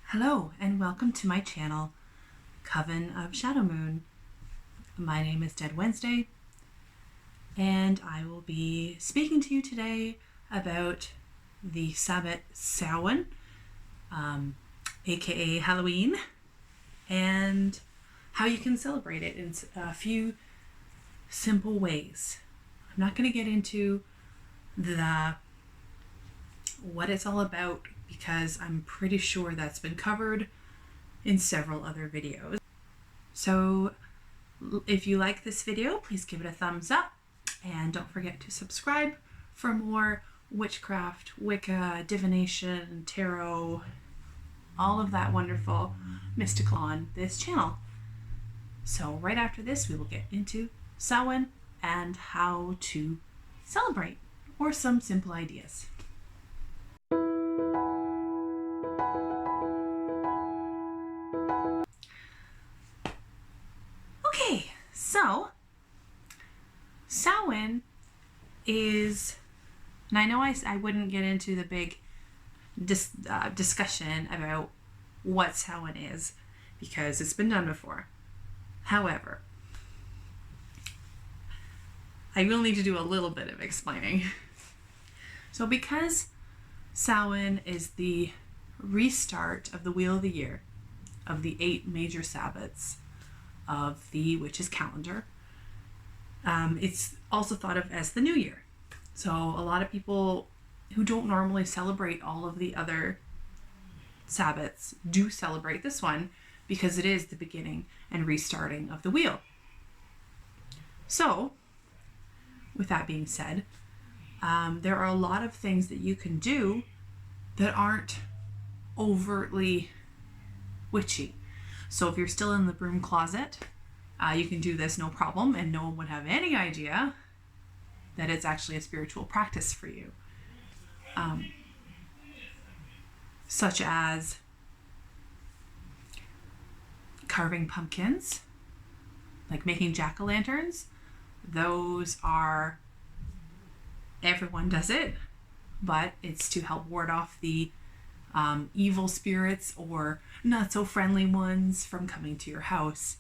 Hello and welcome to my channel, Coven of Shadowmoon. My name is Dead Wednesday and I will be speaking to you today about the Sabbat Sow-wen, aka Halloween, and how you can celebrate it in a few simple ways. I'm not going to get into what it's all about because I'm pretty sure that's been covered in several other videos. So if you like this video, please give it a thumbs up and don't forget to subscribe for more witchcraft, Wicca, divination, tarot, all of that wonderful mystical on this channel. So right after this, we will get into Samhain and how to celebrate, or some simple ideas. Okay, so Samhain is, and I know I wouldn't get into the big discussion about what Samhain is because it's been done before. However, I will need to do a little bit of explaining. So because Samhain is the restart of the Wheel of the Year, of the 8 major Sabbats of the witch's calendar, it's also thought of as the new year. So a lot of people who don't normally celebrate all of the other Sabbats do celebrate this one because it is the beginning and restarting of the wheel. So with that being said, there are a lot of things that you can do that aren't overtly witchy. So if you're still in the Broomcloset, you can do this no problem and no one would have any idea that it's actually a spiritual practice for you. Such as carving pumpkins, like making jack-o'-lanterns. Those are, everyone does it, but it's to help ward off the evil spirits or not so friendly ones from coming to your house.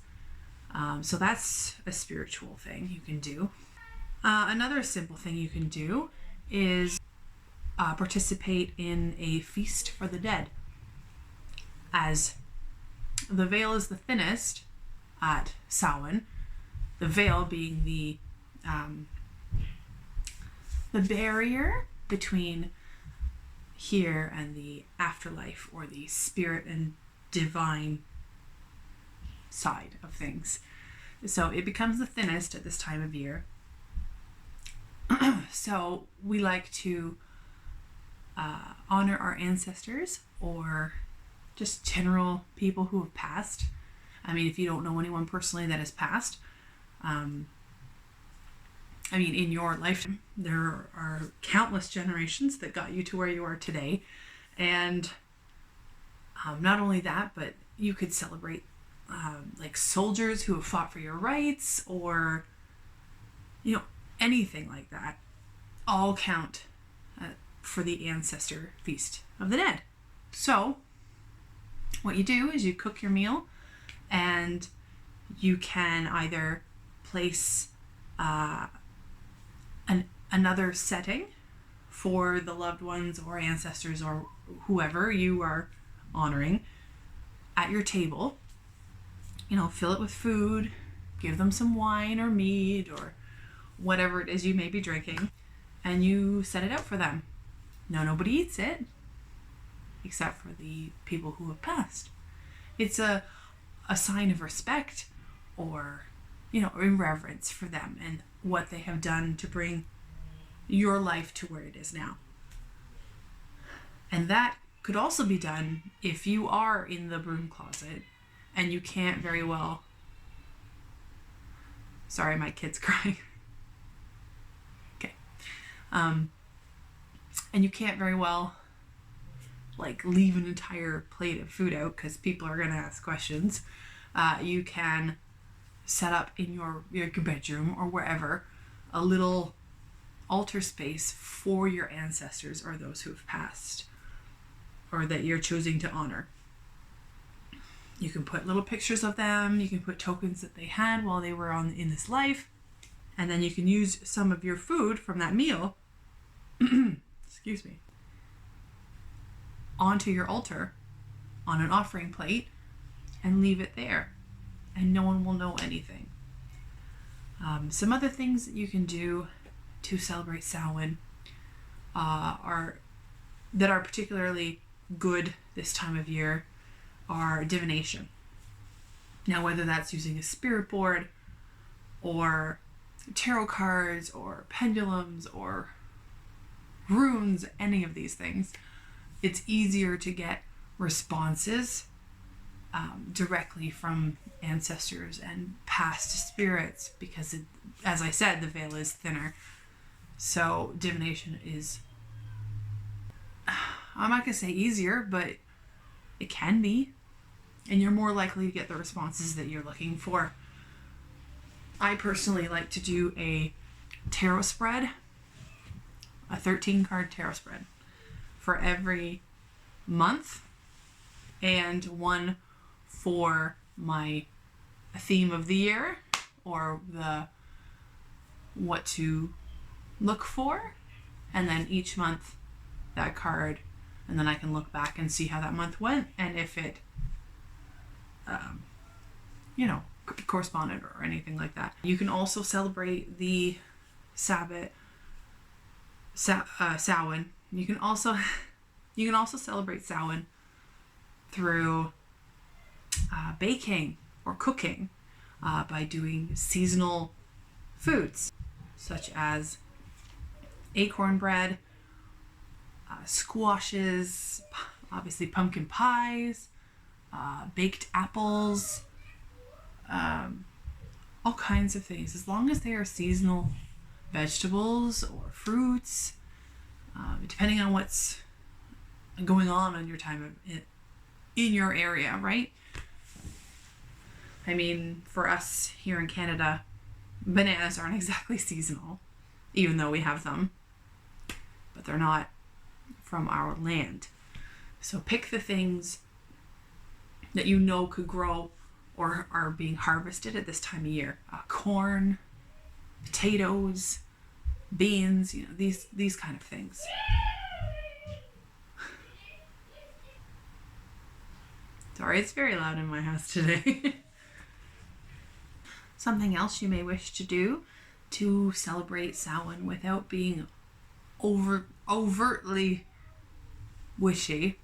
So that's a spiritual thing you can do. Another simple thing you can do is participate in a feast for the dead. As the veil is the thinnest at Samhain, the veil being the barrier between here and the afterlife, or the spirit and divine side of things. So it becomes the thinnest at this time of year. So we like to honor our ancestors or just general people who have passed. I mean, if you don't know anyone personally that has passed, in your lifetime, there are countless generations that got you to where you are today. And not only that, but you could celebrate like soldiers who have fought for your rights, or, anything like that. All count for the ancestor feast of the dead. So what you do is you cook your meal, and you can either place another setting for the loved ones or ancestors or whoever you are honoring at your table. Fill it with food, give them some wine or mead or whatever it is you may be drinking, and you set it out for them. Now, nobody eats it except for the people who have passed. It's a sign of respect, or in reverence for them and what they have done to bring your life to where it is now. And that could also be done if you are in the Broomcloset and you can't very well, sorry, my kid's crying. Okay. And you can't very well leave an entire plate of food out because people are going to ask questions. You can set up in your bedroom or wherever a little altar space for your ancestors or those who have passed or that you're choosing to honor. You can put little pictures of them. You can put tokens that they had while they were in this life. And then you can use some of your food from that meal, excuse me, onto your altar on an offering plate and leave it there. And no one will know anything. Some other things that you can do to celebrate Samhain are particularly good this time of year are divination. Now, whether that's using a spirit board or tarot cards or pendulums or runes, any of these things, it's easier to get responses directly from ancestors and past spirits because, as I said, the veil is thinner. So divination is, I'm not going to say easier, but it can be. And you're more likely to get the responses that you're looking for. I personally like to do a tarot spread, a 13-card tarot spread for every month, and one for my theme of the year, or what to look for, and then each month that card, and then I can look back and see how that month went and if it corresponded or anything like that. You can also celebrate the Sabbat, Sow-wen. You can also celebrate Samhain through baking or cooking by doing seasonal foods such as acorn bread, squashes, obviously pumpkin pies, baked apples, all kinds of things. As long as they are seasonal vegetables or fruits, depending on what's going on in your time in your area, right? I mean, for us here in Canada, bananas aren't exactly seasonal, even though we have them, but they're not from our land. So pick the things that you know could grow or are being harvested at this time of year. Corn, potatoes, beans, these kind of things. Sorry, it's very loud in my house today. Something else you may wish to do to celebrate Samhain without being overtly wishy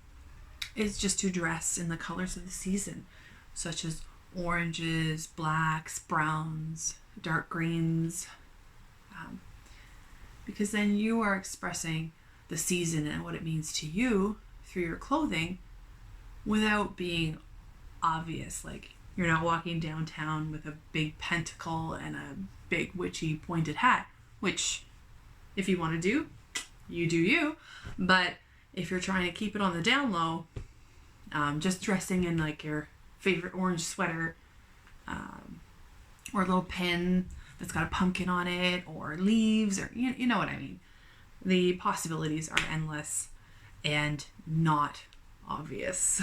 is just to dress in the colors of the season, such as oranges, blacks, browns, dark greens, because then you are expressing the season and what it means to you through your clothing without being obvious. Like, you're not walking downtown with a big pentacle and a big witchy pointed hat, which if you want to do, you do you. But if you're trying to keep it on the down low, just dressing in like your favorite orange sweater, or a little pin that's got a pumpkin on it, or leaves, or you know what I mean. The possibilities are endless and not obvious.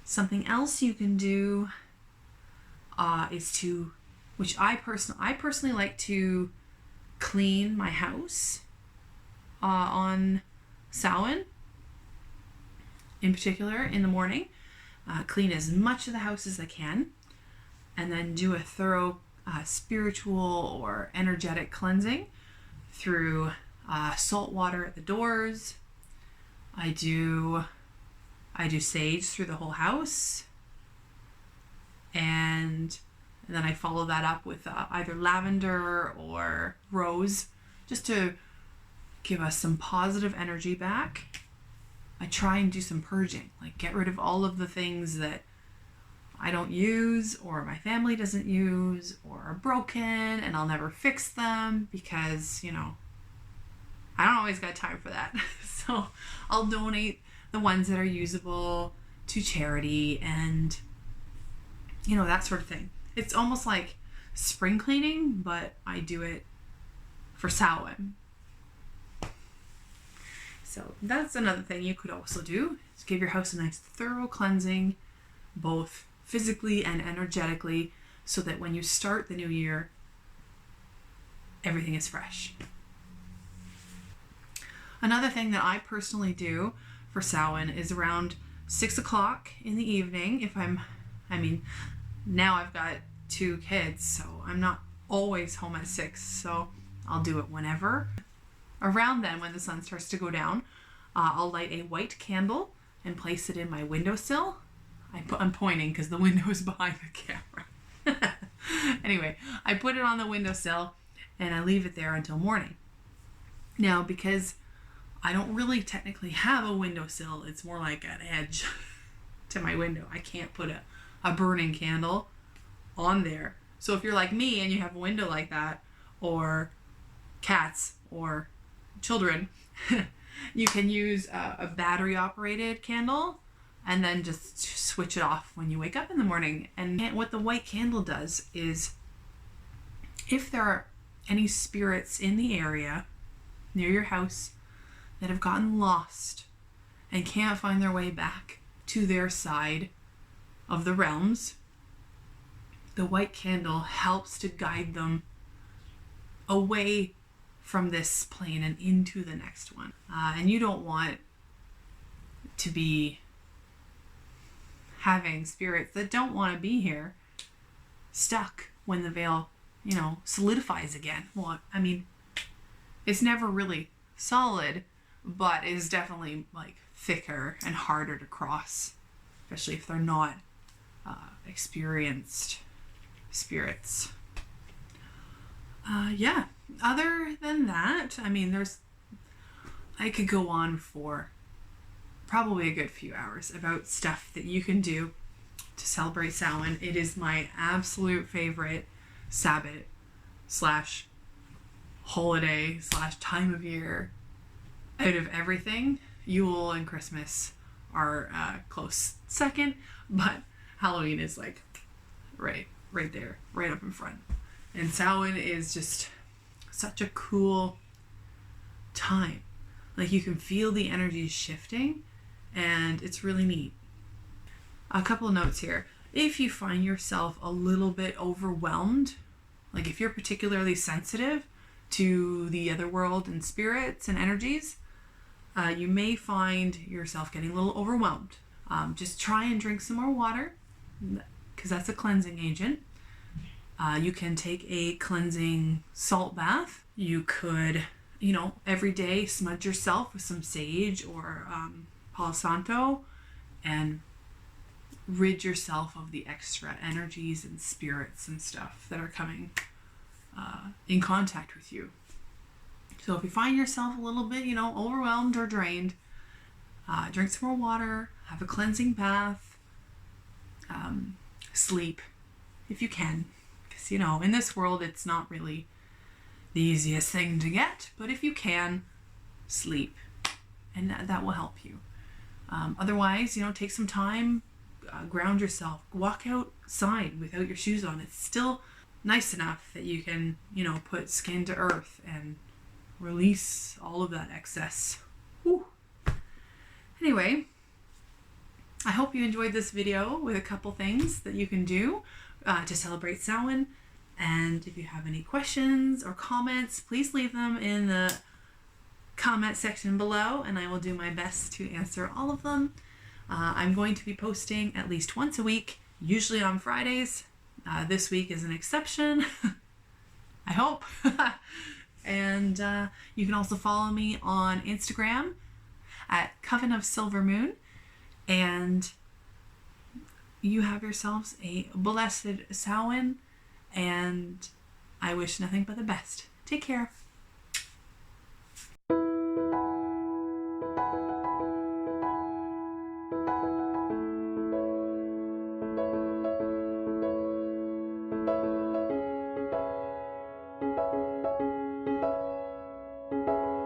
Something else you can do is to, which I personally like to clean my house on Samhain, in particular in the morning. Clean as much of the house as I can, and then do a thorough spiritual or energetic cleansing through salt water at the doors. I do sage through the whole house, and then I follow that up with either lavender or rose, just to give us some positive energy back. I try and do some purging, like get rid of all of the things that I don't use or my family doesn't use or are broken and I'll never fix them because, I don't always got time for that. So I'll donate the ones that are usable to charity and, that sort of thing. It's almost like spring cleaning, but I do it for Samhain. So that's another thing you could also do, is give your house a nice thorough cleansing both physically and energetically, so that when you start the new year, everything is fresh. Another thing that I personally do for Samhain is around 6 o'clock in the evening. Now I've got 2 kids, so I'm not always home at 6, so I'll do it whenever. Around then, when the sun starts to go down, I'll light a white candle and place it in my windowsill. I'm pointing because the window is behind the camera. Anyway, I put it on the windowsill and I leave it there until morning. Now, because I don't really technically have a windowsill, it's more like an edge to my window. I can't put a burning candle on there. So if you're like me and you have a window like that, or cats or children, you can use a battery operated candle and then just switch it off when you wake up in the morning. And what the white candle does is, if there are any spirits in the area near your house that have gotten lost and can't find their way back to their side of the realms, the white candle helps to guide them away from this plane and into the next one. And you don't want to be having spirits that don't want to be here stuck when the veil, solidifies again. Well, it's never really solid, but is definitely like thicker and harder to cross, especially if they're not experienced spirits. Other than that, I could go on for probably a good few hours about stuff that you can do to celebrate Samhain. It is my absolute favorite Sabbat / holiday / time of year. Out of everything, Yule and Christmas are close second, but Halloween is like right there, right up in front. And Samhain is just such a cool time. Like, you can feel the energy shifting, and it's really neat. A couple of notes here. If you find yourself a little bit overwhelmed, like if you're particularly sensitive to the other world and spirits and energies, you may find yourself getting a little overwhelmed. Just try and drink some more water, because that's a cleansing agent. You can take a cleansing salt bath. You could, every day smudge yourself with some sage or Palo Santo and rid yourself of the extra energies and spirits and stuff that are coming in contact with you. So if you find yourself a little bit, overwhelmed or drained, drink some more water, have a cleansing bath, sleep if you can. Because, in this world, it's not really the easiest thing to get, but if you can, sleep, and that will help you. Otherwise, take some time, ground yourself, walk outside without your shoes on. It's still nice enough that you can, put skin to earth and release all of that excess. Whew. Anyway, I hope you enjoyed this video with a couple things that you can do to celebrate Samhain. And if you have any questions or comments, please leave them in the comment section below, and I will do my best to answer all of them. I'm going to be posting at least once a week, usually on Fridays. This week is an exception, I hope. And you can also follow me on Instagram at Coven of Shadowmoon. And you have yourselves a blessed Samhain, and I wish nothing but the best. Take care.